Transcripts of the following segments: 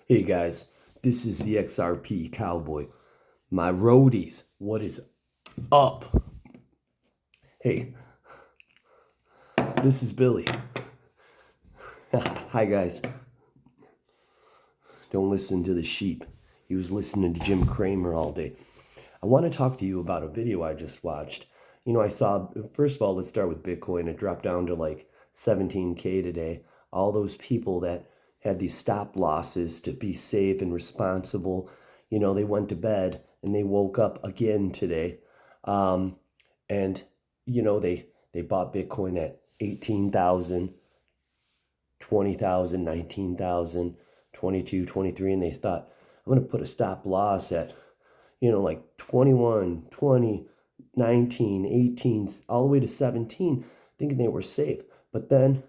Hey guys, this is the XRP Cowboy. My roadies, what is up? Hey, this is Billy. Hi guys. Don't listen to the sheep. He was listening to Jim Cramer all day. I want to talk to you about a video I just watched. I saw, first of all, let's start with Bitcoin. It dropped down to like 17K today. All those people that had these stop losses to be safe and responsible, they went to bed and they woke up again today. Um, and, they bought Bitcoin at 18,000, 20,000, 19,000, 22, 23, and they thought, I'm going to put a stop loss at like 21, 20, 19, 18, all the way to 17, thinking they were safe. But then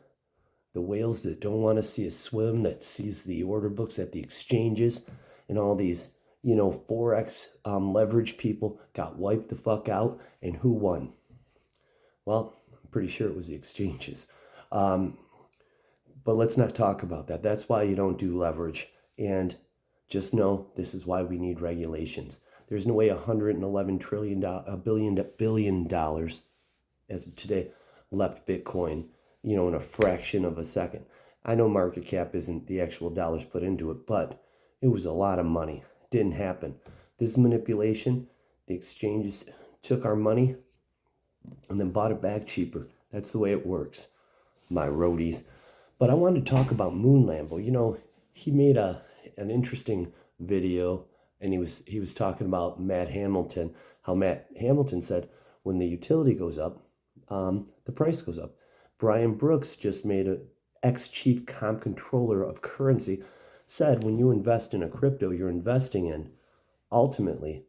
the whales that don't want to see us swim, that sees the order books at the exchanges and all these, Forex leverage people got wiped the fuck out. And who won? Well, I'm pretty sure it was the exchanges. Um, but let's not talk about that. That's why you don't do leverage. And just know this is why we need regulations. There's no way $111 trillion, billion dollars as of today left Bitcoin, in a fraction of a second. I know market cap isn't the actual dollars put into it, but it was a lot of money. It didn't happen. This manipulation, the exchanges took our money and then bought it back cheaper. That's the way it works, my roadies. But I wanted to talk about Moon Lambo. He made an interesting video, and he was talking about Matt Hamilton. How Matt Hamilton said when the utility goes up, the price goes up. Brian Brooks just made a ex-chief comp controller of currency said when you invest in a crypto, you're investing in ultimately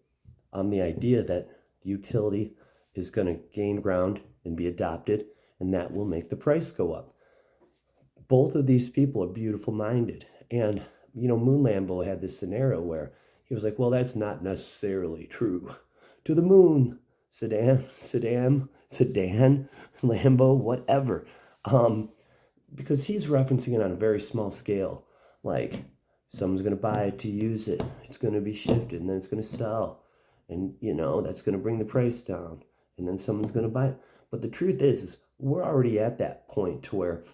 the idea that the utility is going to gain ground and be adopted, and that will make the price go up. Both of these people are beautiful minded. And, Moon Lambo had this scenario where he was like, well, that's not necessarily true. To the moon, sedan, Lambo, whatever. Because he's referencing it on a very small scale. Like, someone's going to buy it to use it. It's going to be shifted and then it's going to sell. And, that's going to bring the price down. And then someone's going to buy it. But the truth is we're already at that point to where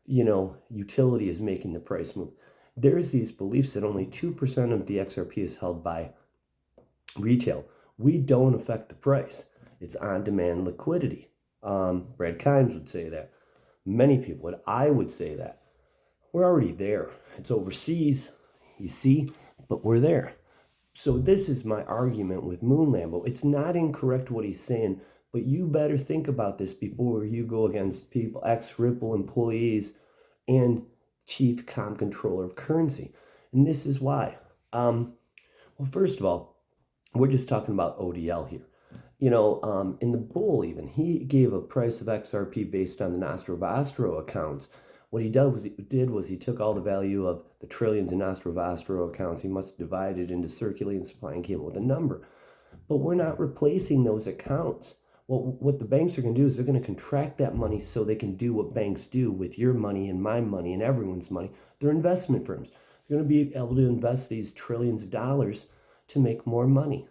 utility is making the price move. There's these beliefs that only 2% of the XRP is held by retail. We don't affect the price. It's on-demand liquidity. Brad Kimes would say that. Many people would. I would say that. We're already there. It's overseas, you see, but we're there. So this is my argument with Moon Lambo. It's not incorrect what he's saying, but you better think about this before you go against people, ex-Ripple employees, and chief comp controller of currency. And this is why. Well, first of all, we're just talking about ODL here. In the bull even, he gave a price of XRP based on the Nostrovastro accounts. What he did was he took all the value of the trillions in Nostrovastro accounts. He must divide it into circulating supply and came up with a number. But we're not replacing those accounts. Well, what the banks are going to do is they're going to contract that money so they can do what banks do with your money and my money and everyone's money. They're investment firms. They're going to be able to invest these trillions of dollars to make more money.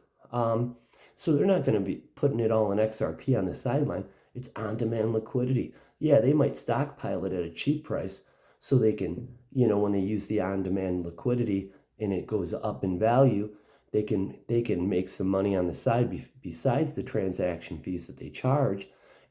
So they're not going to be putting it all in XRP on the sideline. It's on-demand liquidity. Yeah, they might stockpile it at a cheap price so they can, when they use the on-demand liquidity and it goes up in value, they can make some money on the side besides the transaction fees that they charge,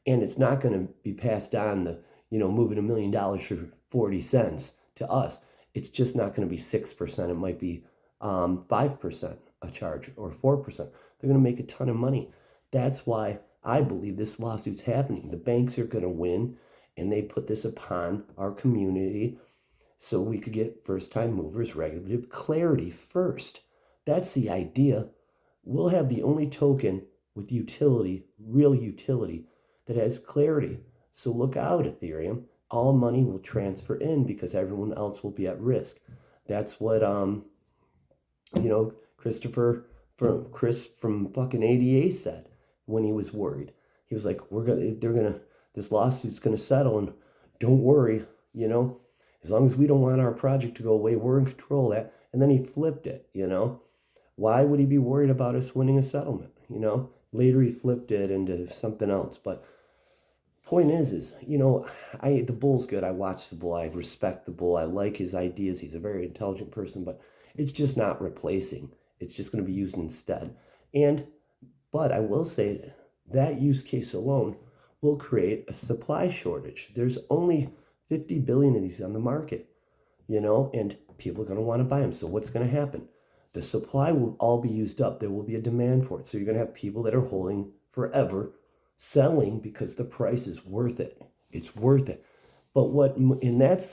and it's not going to be passed on the moving $1 million for 40 cents to us. It's just not going to be 6%. It might be 5% a charge or 4%. They're going to make a ton of money. That's why I believe this lawsuit's happening. The banks are going to win, and they put this upon our community so we could get first-time movers regulative clarity first. That's the idea. We'll have the only token with utility, real utility, that has clarity. So look out, Ethereum. All money will transfer in because everyone else will be at risk. That's what Christopher from Chris from fucking ADA said when he was worried. He was like, this lawsuit's gonna settle, and don't worry, As long as we don't want our project to go away, we're in control of that. And then he flipped it, you know? Why would he be worried about us winning a settlement? You know, later he flipped it into something else. But point is, you know, the bull's good. I watch the bull. I respect the bull. I like his ideas. He's a very intelligent person, but it's just not replacing. It's just going to be used instead. And but I will say that use case alone will create a supply shortage. There's only 50 billion of these on the market, you know, and people are going to want to buy them. So what's going to happen? The supply will all be used up. There will be a demand for it. So you're going to have people that are holding forever, selling because the price is worth it. It's worth it. But what, and that's